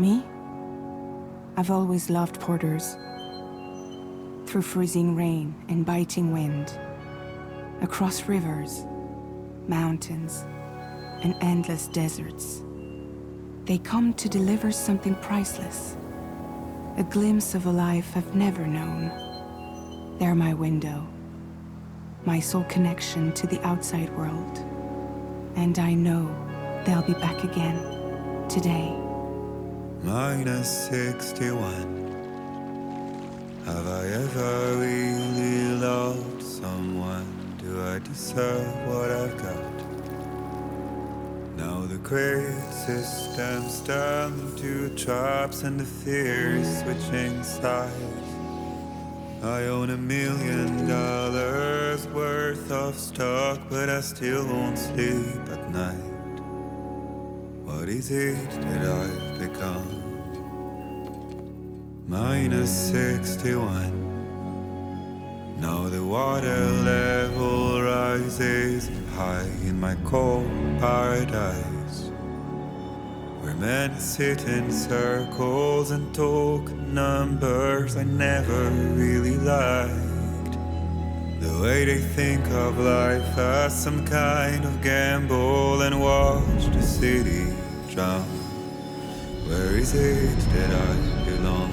Me? I've always loved porters. Through freezing rain and biting wind, across rivers, mountains, and endless deserts, they come to deliver something priceless, a glimpse of a life I've never known. They're my window, my sole connection to the outside world. And I know they'll be back again, today. -61. Have I ever really loved someone? Do I deserve what I've got? Now the great systems turn into traps and the fear is switching sides. I own $1 million worth of stock, but I still won't sleep at night. What is it that I've become? -61. Now the water level rises high in my cold paradise, where men sit in circles and talk numbers I never really liked. The way they think of life as some kind of gamble and watch the city drown. Where is it that I belong?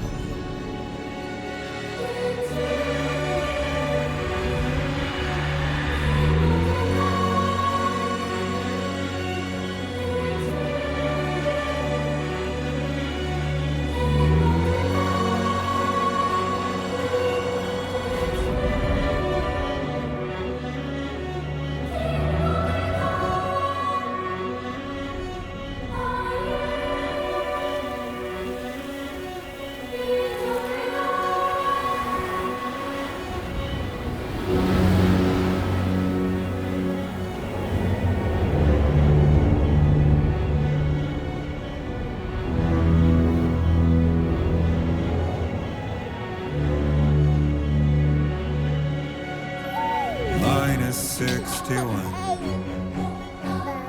-61.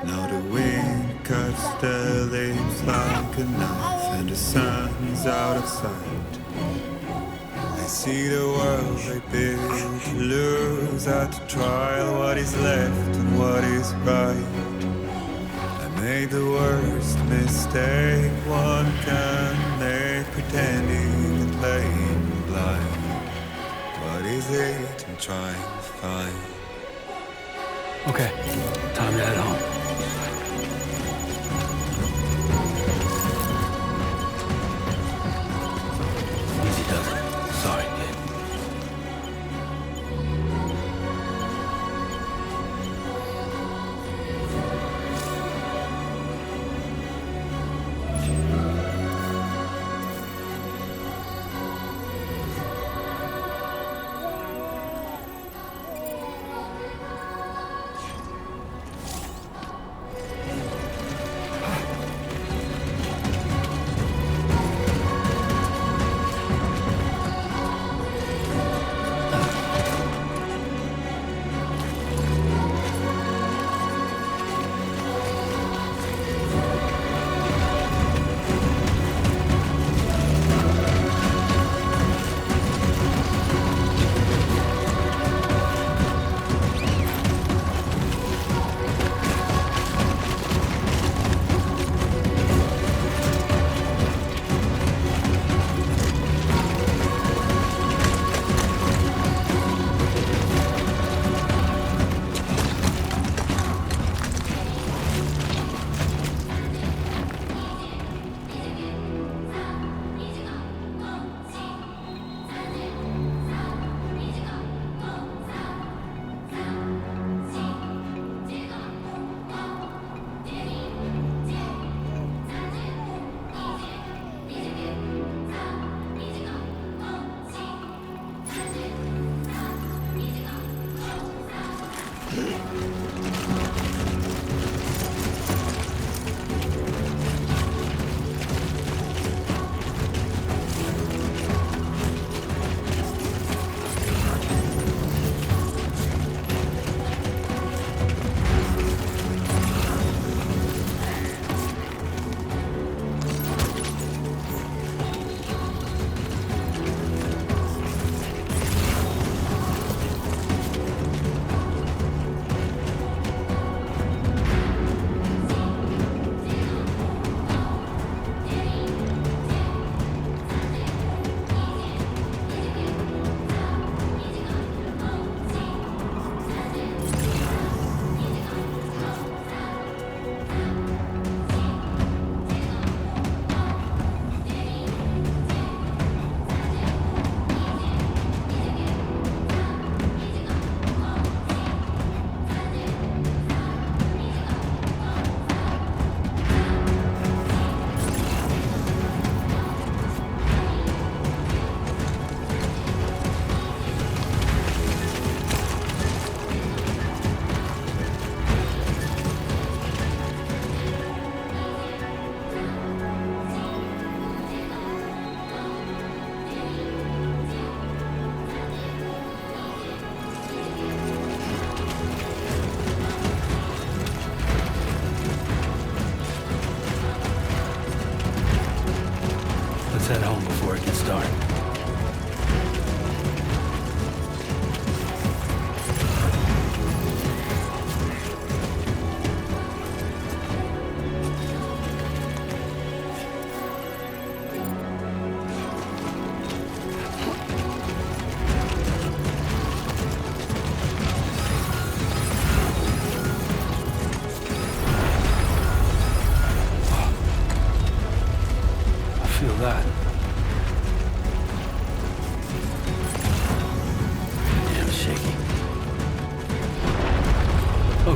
Now the wind cuts the leaves like a knife and the sun's out of sight. I see the world they build to lose at the trial, what is left and what is right. I made the worst mistake one can make, pretending and playing blind. What is it I'm trying to find? Okay, time to head home. Easy does it. Sorry, kid.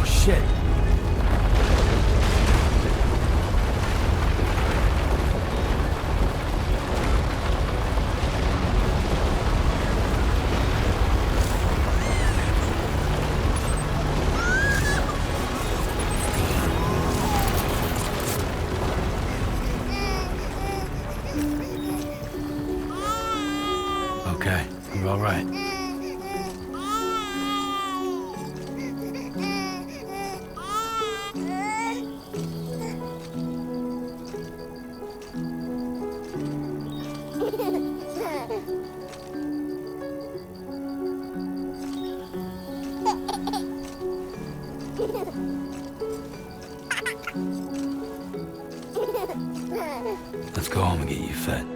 Oh, shit. Okay, you're all right. Let's go home and get you fed.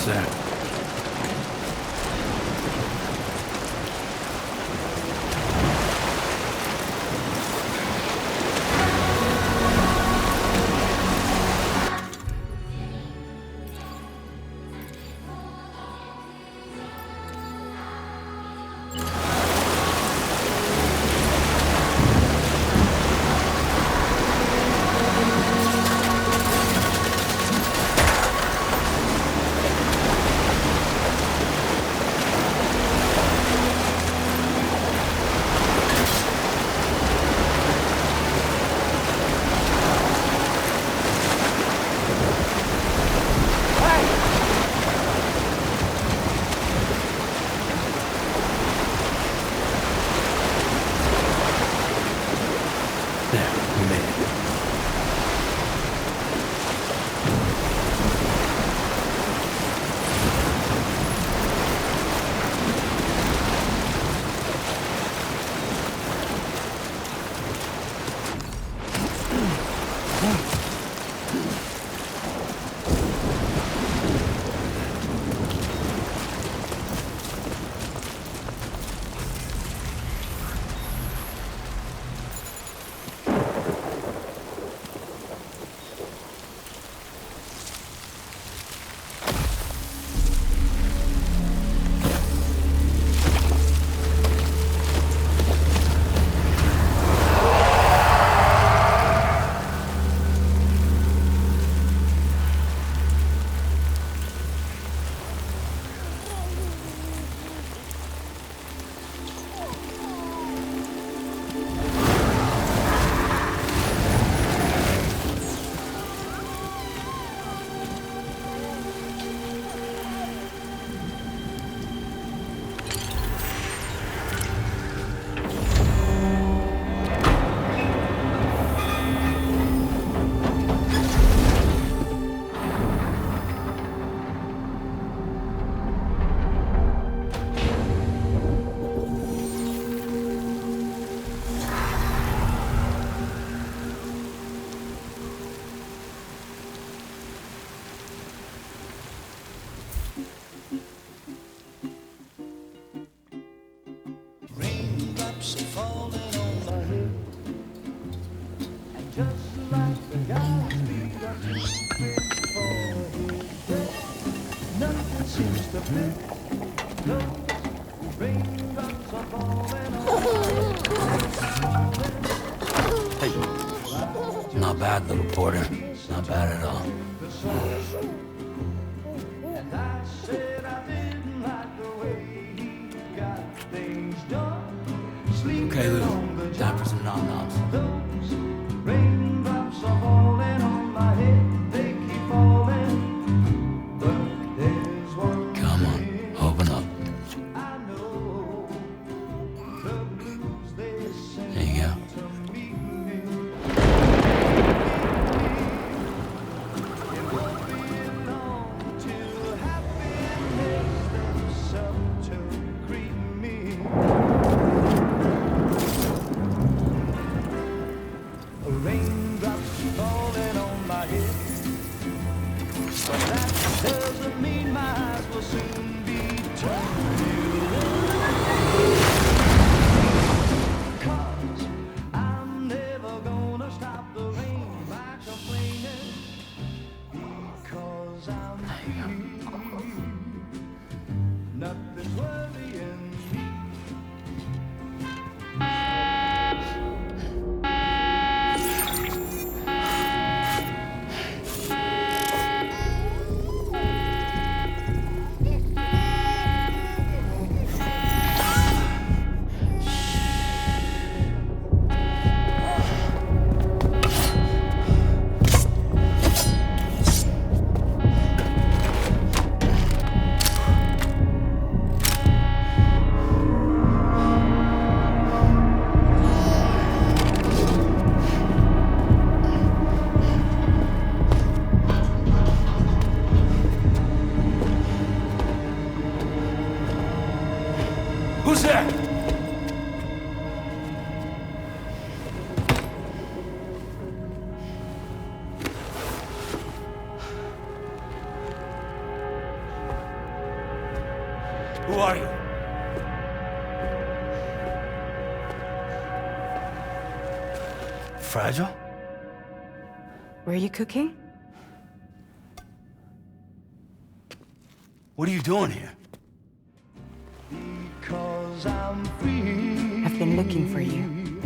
Almost there. Hey. Not bad, little porter. Not bad at all. Okay, Lou. Time for some nom-noms. Come on, open up. There you go. Who's there? Who are you? Fragile? Were you cooking? What are you doing here? Because I'm free. I've been looking for you.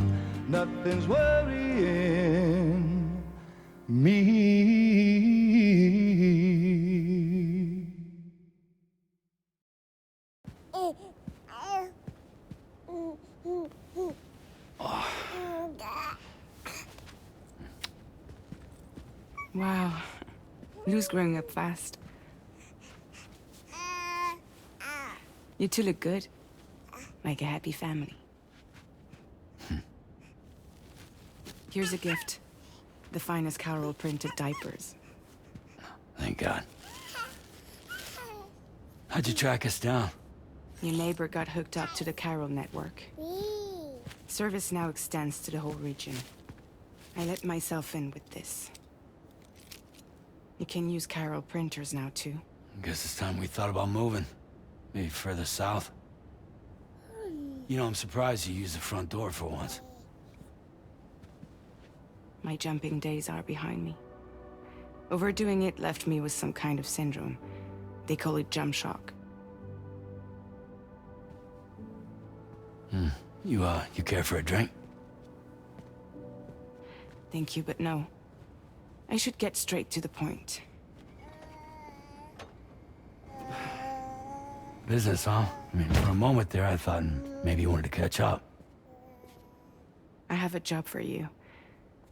Nothing's worrying me. Wow. Lou's growing up fast. You two look good. Like a happy family. Here's a gift. The finest Carol printed diapers. Thank God. How'd you track us down? Your neighbor got hooked up to the Carol network. Service now extends to the whole region. I let myself in with this. You can use Carol printers now, too. Guess it's time we thought about moving. Maybe further south. You know, I'm surprised you used the front door for once. My jumping days are behind me. Overdoing it left me with some kind of syndrome. They call it jump shock. You care for a drink? Thank you, but no. I should get straight to the point. Business, huh? I mean, for a moment there, I thought maybe you wanted to catch up. I have a job for you.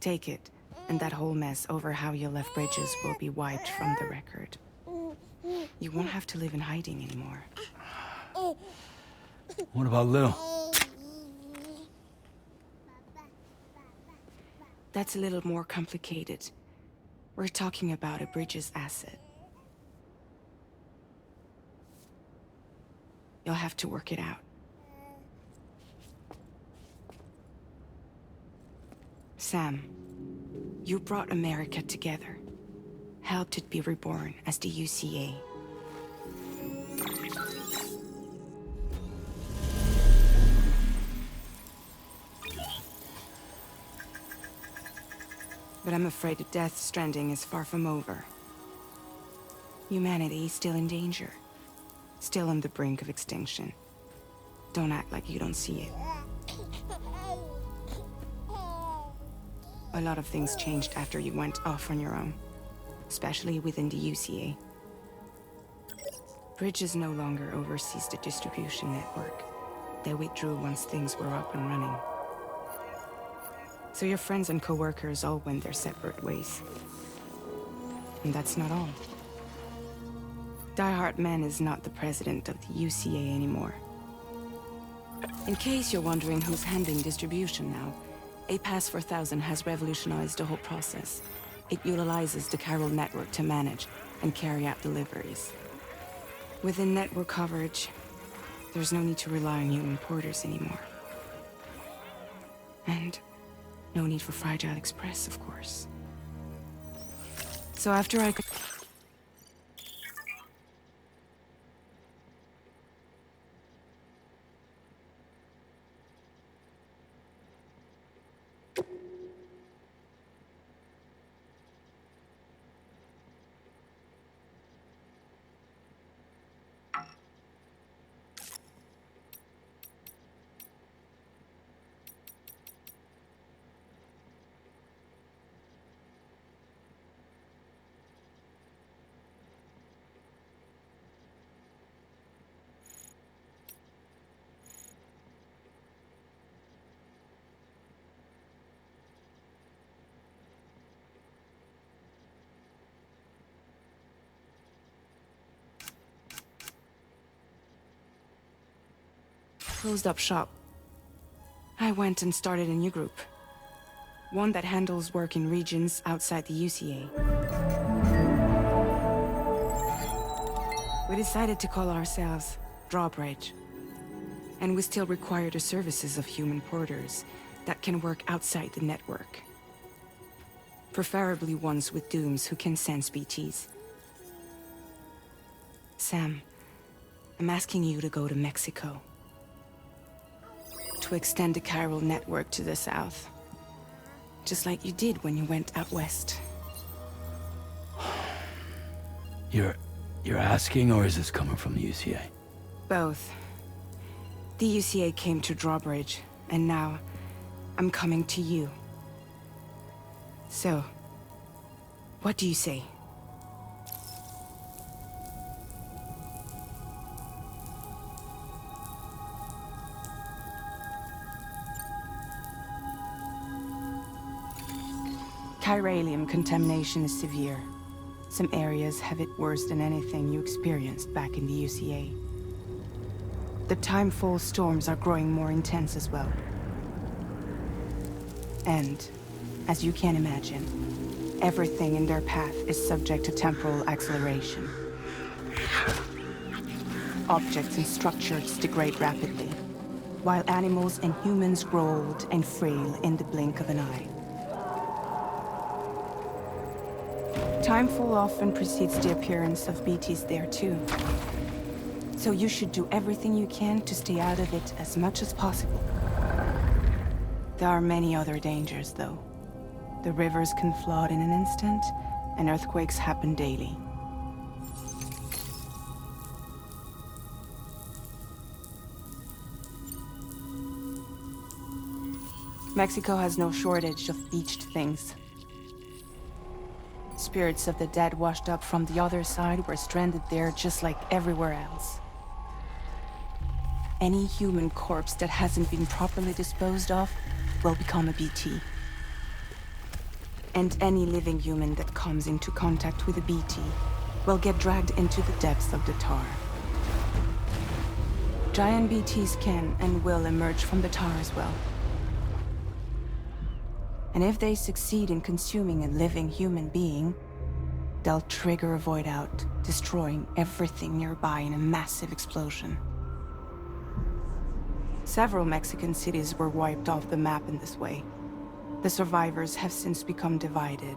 Take it, and that whole mess over how you left Bridges will be wiped from the record. You won't have to live in hiding anymore. What about Lou? That's a little more complicated. We're talking about a Bridges asset. You'll have to work it out. Sam, you brought America together. Helped it be reborn as the UCA. But I'm afraid that Death Stranding is far from over. Humanity is still in danger. Still on the brink of extinction. Don't act like you don't see it. A lot of things changed after you went off on your own. Especially within the UCA. Bridges no longer oversees the distribution network. They withdrew once things were up and running. So your friends and co-workers all went their separate ways. And that's not all. Die Hard Man is not the president of the UCA anymore. In case you're wondering who's handling distribution now, A Pass 4000 has revolutionized the whole process. It utilizes the Carol network to manage and carry out deliveries. Within network coverage, there's no need to rely on human porters anymore. And no need for Fragile Express, of course. So after I could... closed up shop. I went and started a new group. One that handles work in regions outside the UCA. We decided to call ourselves Drawbridge. And we still require the services of human porters that can work outside the network. Preferably ones with dooms who can sense BTs. Sam, I'm asking you to go to Mexico. To extend the chiral network to the south. Just like you did when you went out west. You're asking, or is this coming from the UCA? Both. The UCA came to Drawbridge, and now I'm coming to you. So, what do you say? Chiralium contamination is severe. Some areas have it worse than anything you experienced back in the UCA. The timefall storms are growing more intense as well. And, as you can imagine, everything in their path is subject to temporal acceleration. Objects and structures degrade rapidly, while animals and humans grow old and frail in the blink of an eye. Timefall often precedes the appearance of BTs there too. So you should do everything you can to stay out of it as much as possible. There are many other dangers, though. The rivers can flood in an instant, and earthquakes happen daily. Mexico has no shortage of beached things. Spirits of the dead washed up from the other side were stranded there just like everywhere else. Any human corpse that hasn't been properly disposed of will become a BT. And any living human that comes into contact with a BT will get dragged into the depths of the tar. Giant BTs can and will emerge from the tar as well. And if they succeed in consuming a living human being, they'll trigger a void out, destroying everything nearby in a massive explosion. Several Mexican cities were wiped off the map in this way. The survivors have since become divided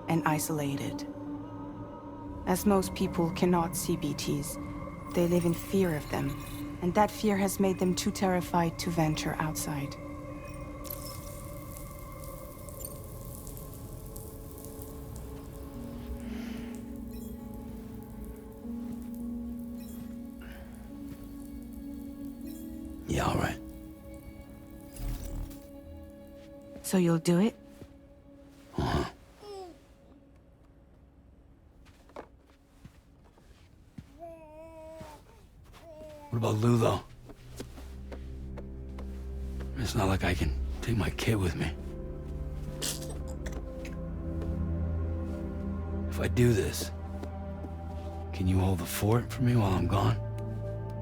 and isolated. As most people cannot see BTs, they live in fear of them, and that fear has made them too terrified to venture outside. Yeah, all right. So you'll do it? Uh-huh. What about Lou, though? It's not like I can take my kid with me. If I do this, can you hold the fort for me while I'm gone?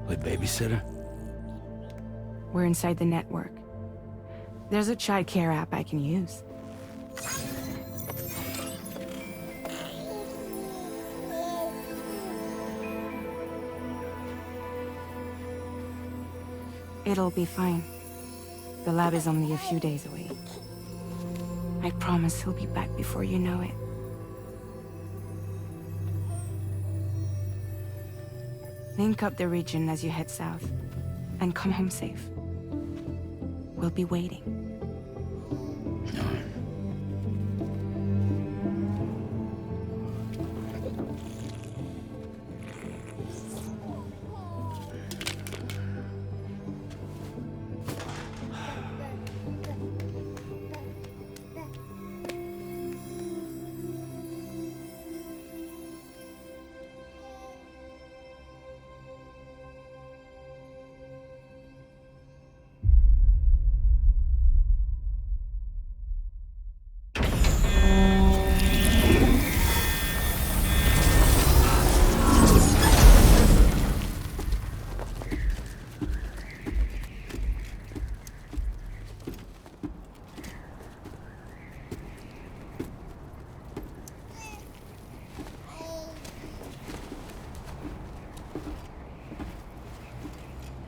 Play babysitter? We're inside the network. There's a child care app I can use. It'll be fine. The lab is only a few days away. I promise he'll be back before you know it. Link up the region as you head south, and come home safe. We'll be waiting. All right.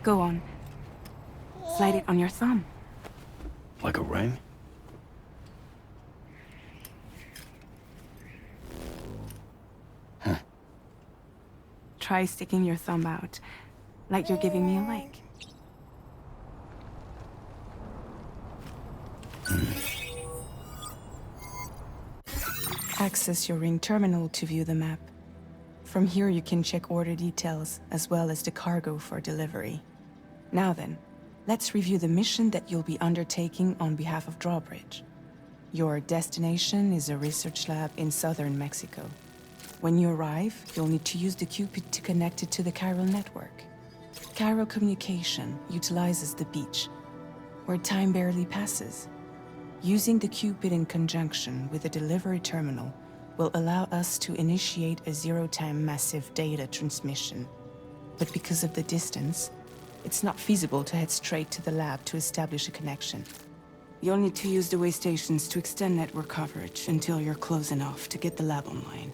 Go on. Slide it on your thumb. Like a ring? Try sticking your thumb out. like you're giving me a like. Access your ring terminal to view the map. From here you can check order details, as well as the cargo for delivery. Now then, let's review the mission that you'll be undertaking on behalf of Drawbridge. Your destination is a research lab in southern Mexico. When you arrive, you'll need to use the Cupid to connect it to the chiral network. Chiral communication utilizes the beach, where time barely passes. Using the Cupid in conjunction with the delivery terminal will allow us to initiate a zero-time massive data transmission. But because of the distance, it's not feasible to head straight to the lab to establish a connection. You'll need to use the way stations to extend network coverage until you're close enough to get the lab online.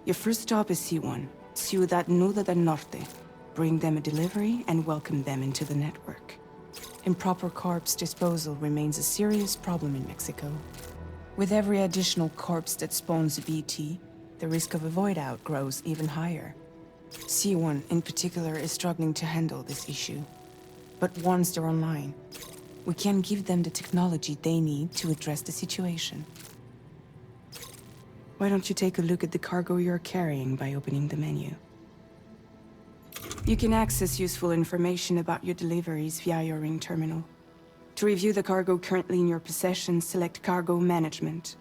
Your first stop is C1, Ciudad Nuda del Norte. Bring them a delivery and welcome them into the network. Improper corpse disposal remains a serious problem in Mexico. With every additional corpse that spawns a BT, the risk of a void out grows even higher. C1 in particular is struggling to handle this issue. But once they're online, we can give them the technology they need to address the situation. Why don't you take a look at the cargo you're carrying by opening the menu? You can access useful information about your deliveries via your ring terminal. To review the cargo currently in your possession, select Cargo Management.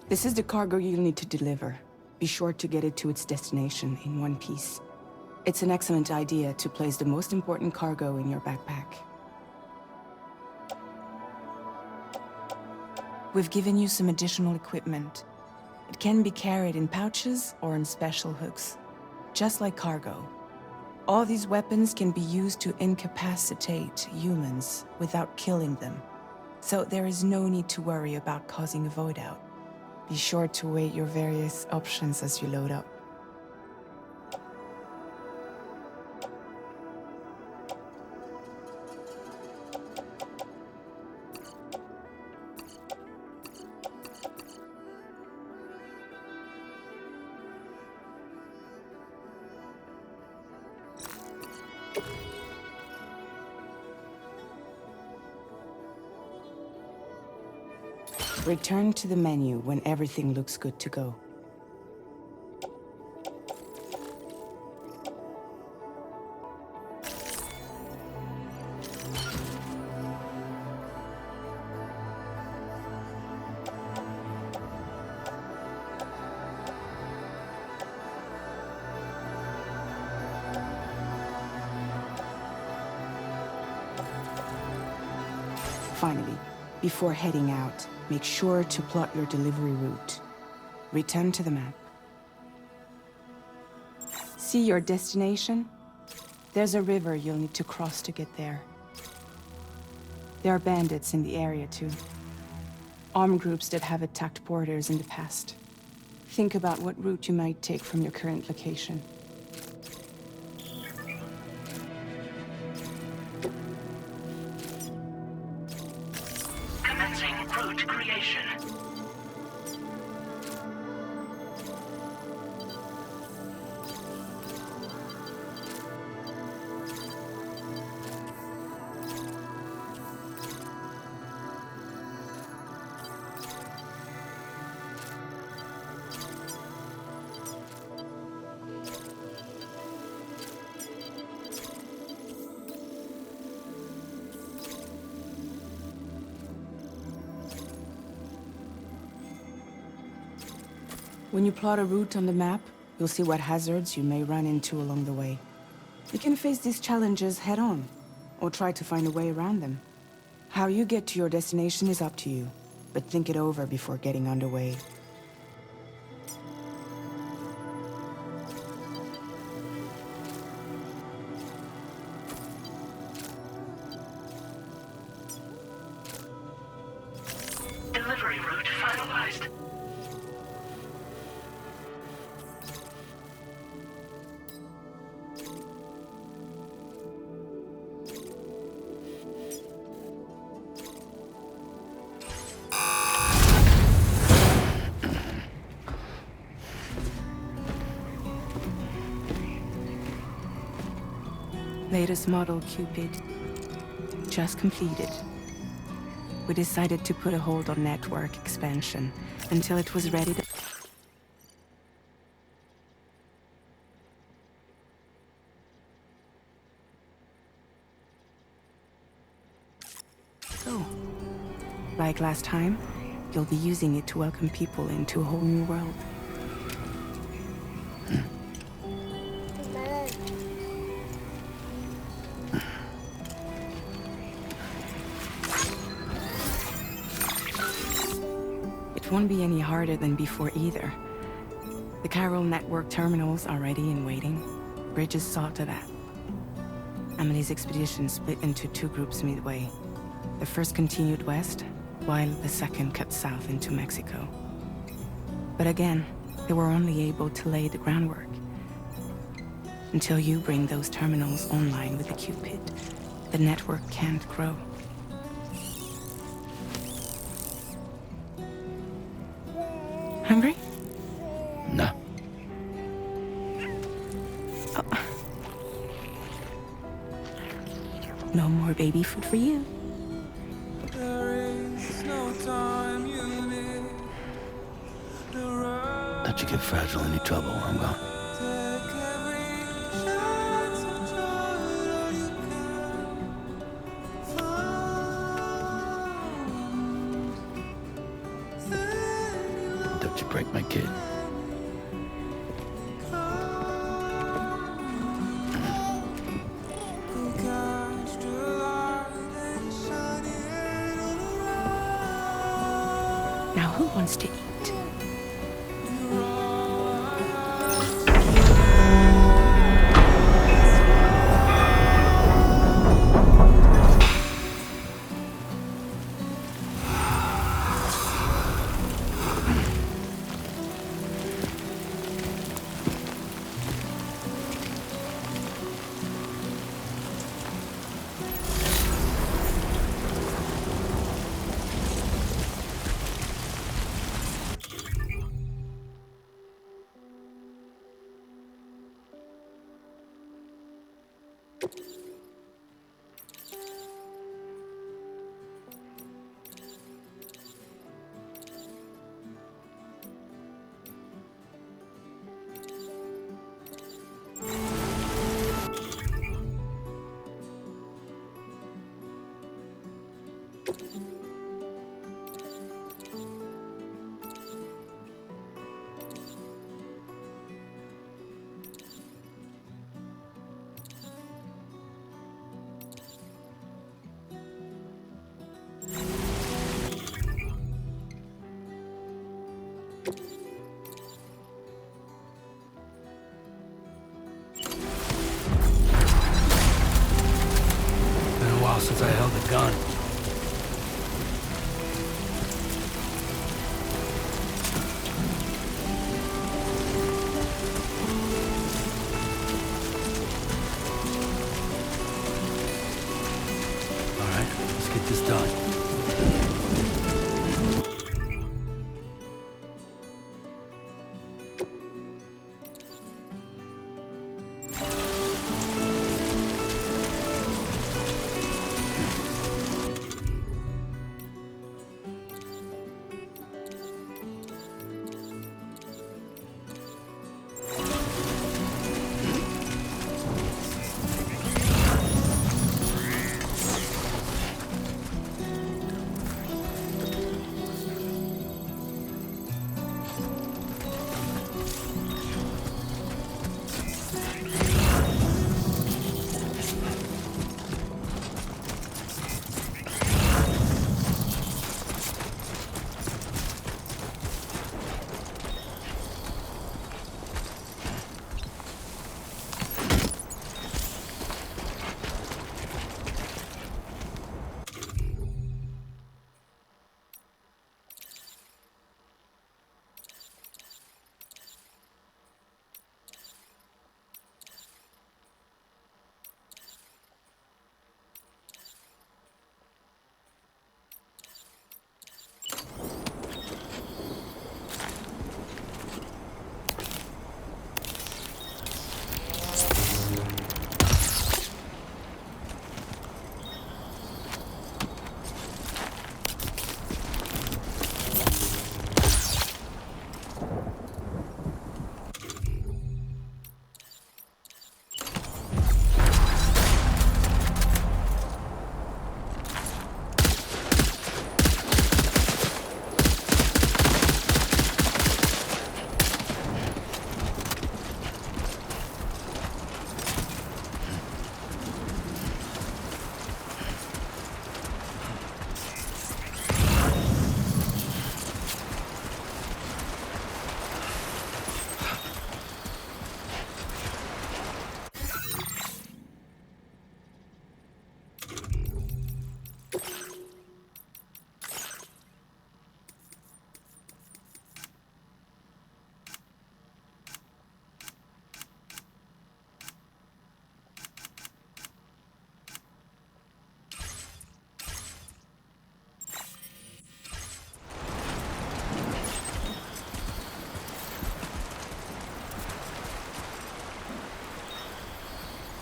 This is the cargo you'll need to deliver. Be sure to get it to its destination in one piece. It's an excellent idea to place the most important cargo in your backpack. We've given you some additional equipment. It can be carried in pouches or in special hooks, just like cargo. All these weapons can be used to incapacitate humans without killing them, so there is no need to worry about causing a void out. Be sure to weigh your various options as you load up. Return to the menu when everything looks good to go. Finally, before heading out, make sure to plot your delivery route. Return to the map. See your destination? There's a river you'll need to cross to get there. There are bandits in the area too. Armed groups that have attacked borders in the past. Think about what route you might take from your current location. Commencing route creation. When you plot a route on the map, you'll see what hazards you may run into along the way. You can face these challenges head-on, or try to find a way around them. How you get to your destination is up to you, but think it over before getting underway. Delivery route finalized. Latest model Cupid. Just completed. We decided to put a hold on network expansion until it was ready to... So, like last time, you'll be using it to welcome people into a whole new world. It won't be any harder than before either. The Chiral network terminals are ready and waiting. Bridges saw to that. Amelie's expedition split into two groups midway. The first continued west, while the second cut south into Mexico. But again, they were only able to lay the groundwork. Until you bring those terminals online with the Cupid, the network can't grow. Hungry? No. Oh. No more baby food for you. Don't you get fragile any trouble while I'm gone. Don't you break my kid. Now who wants to eat? Been a while since I held a gun. All right, let's get this done.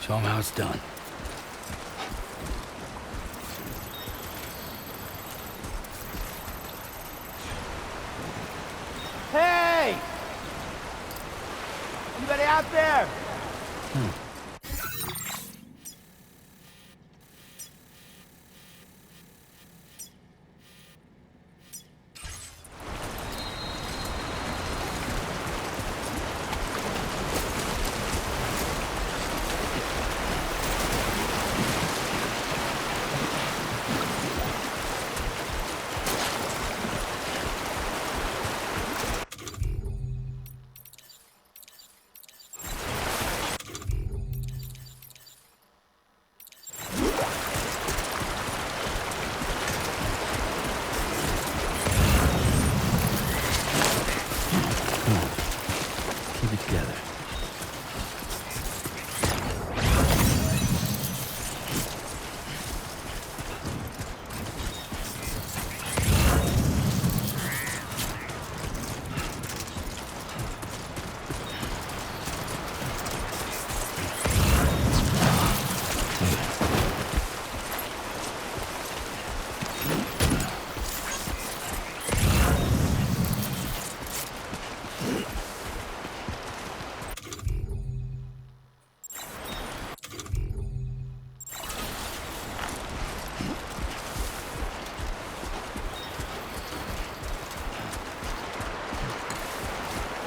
Show him how it's done. Hey! Anybody out there? Keep it together.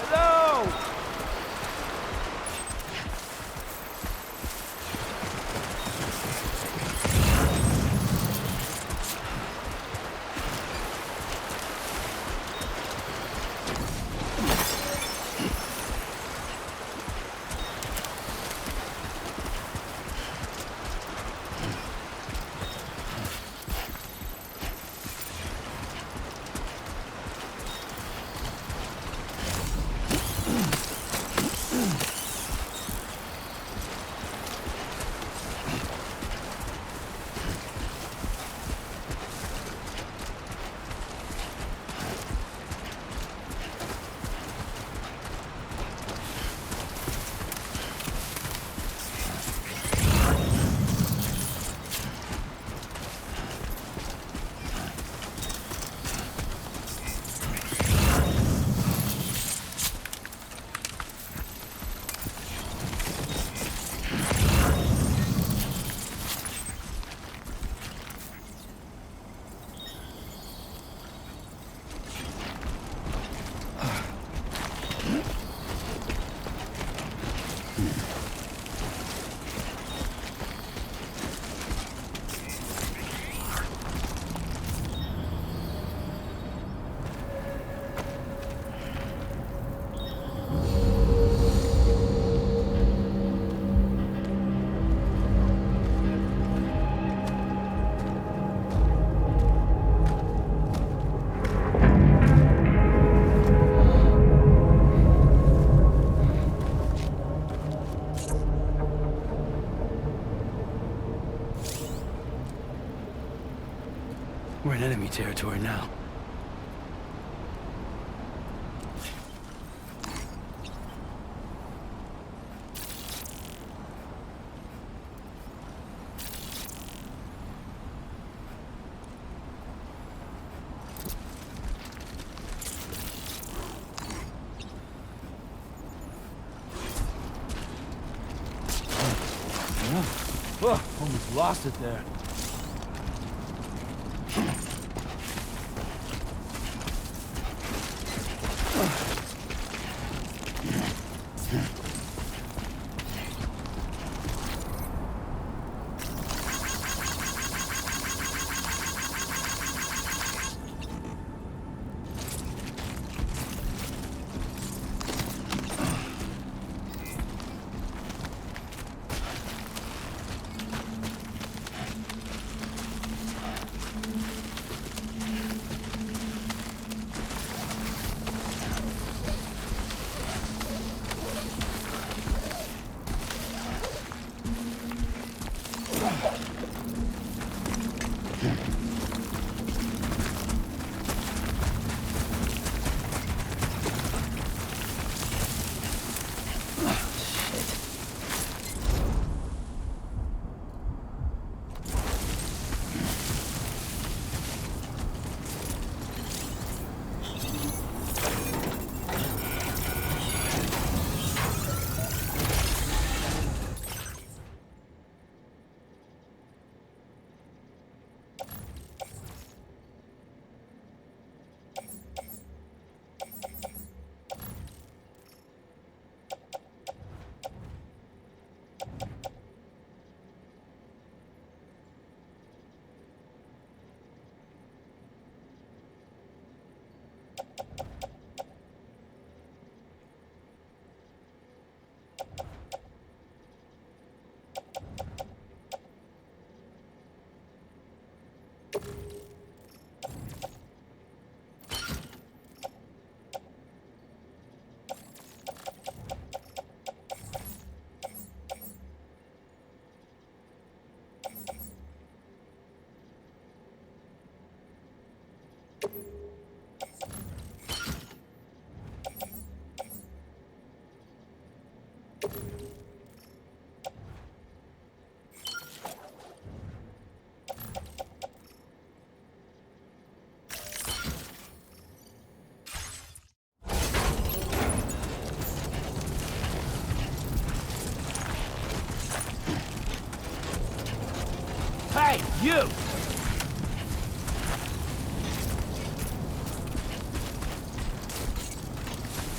Hello! We're in enemy territory now. Oh, almost lost it there. You!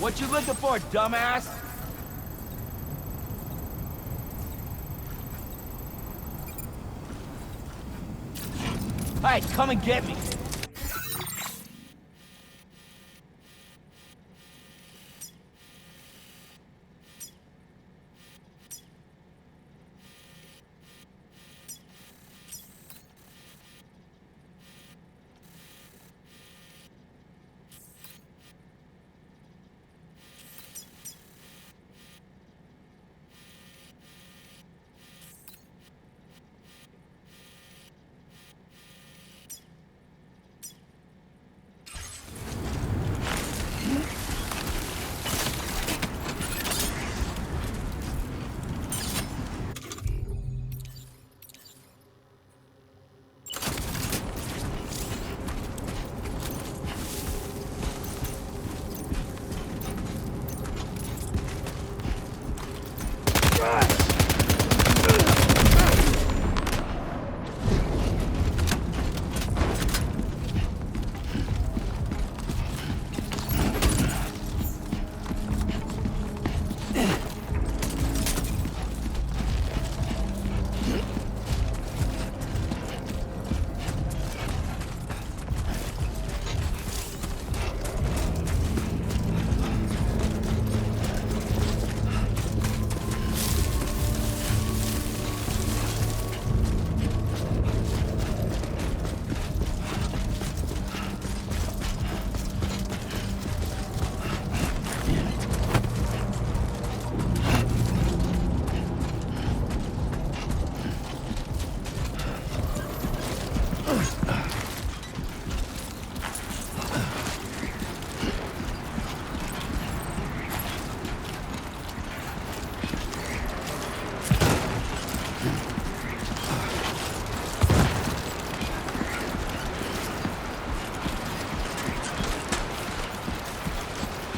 What you looking for, dumbass? Hey, come and get me!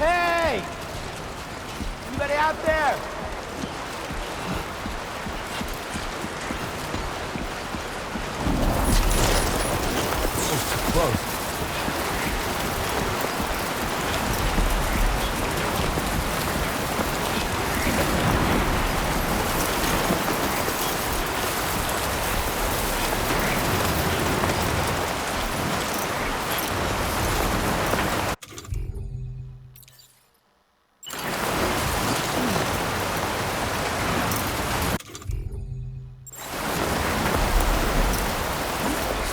Hey! Anybody out there? Close.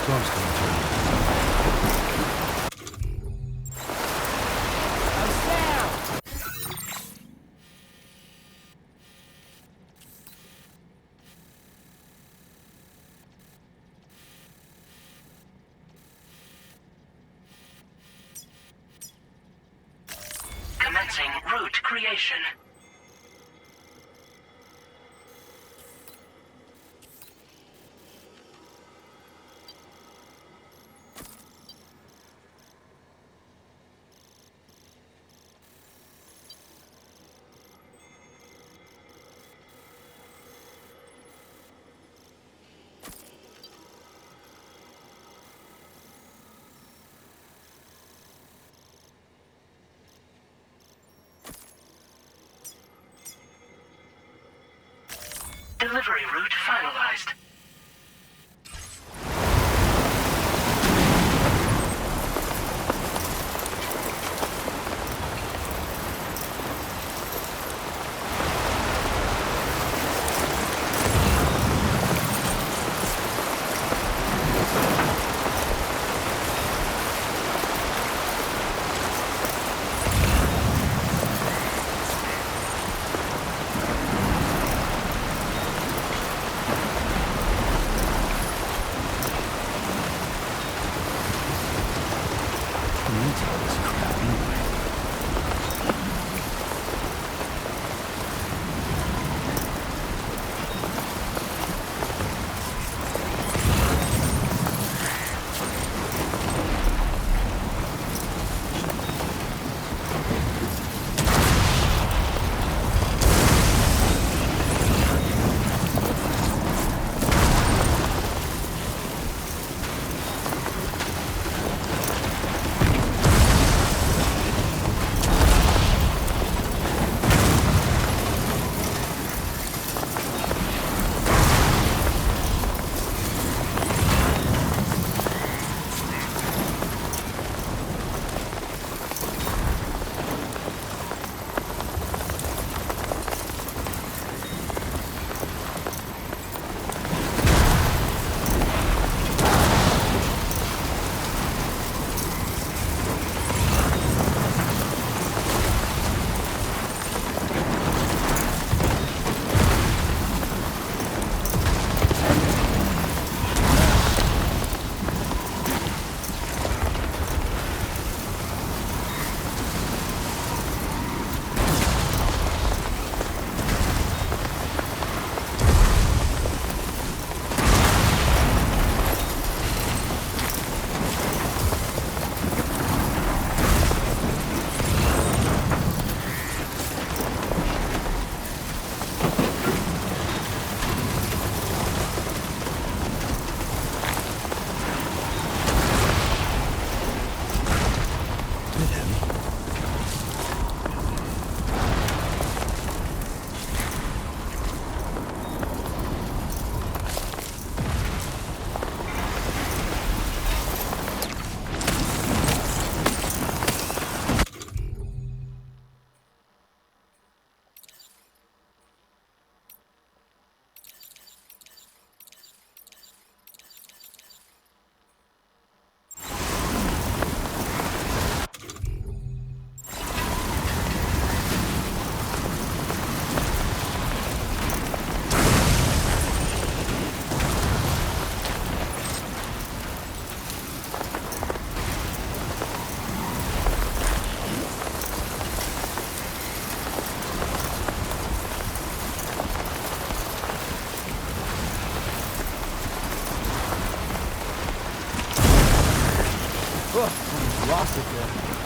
Storm's coming through. Commencing route creation. Delivery route finalized. Lost it there.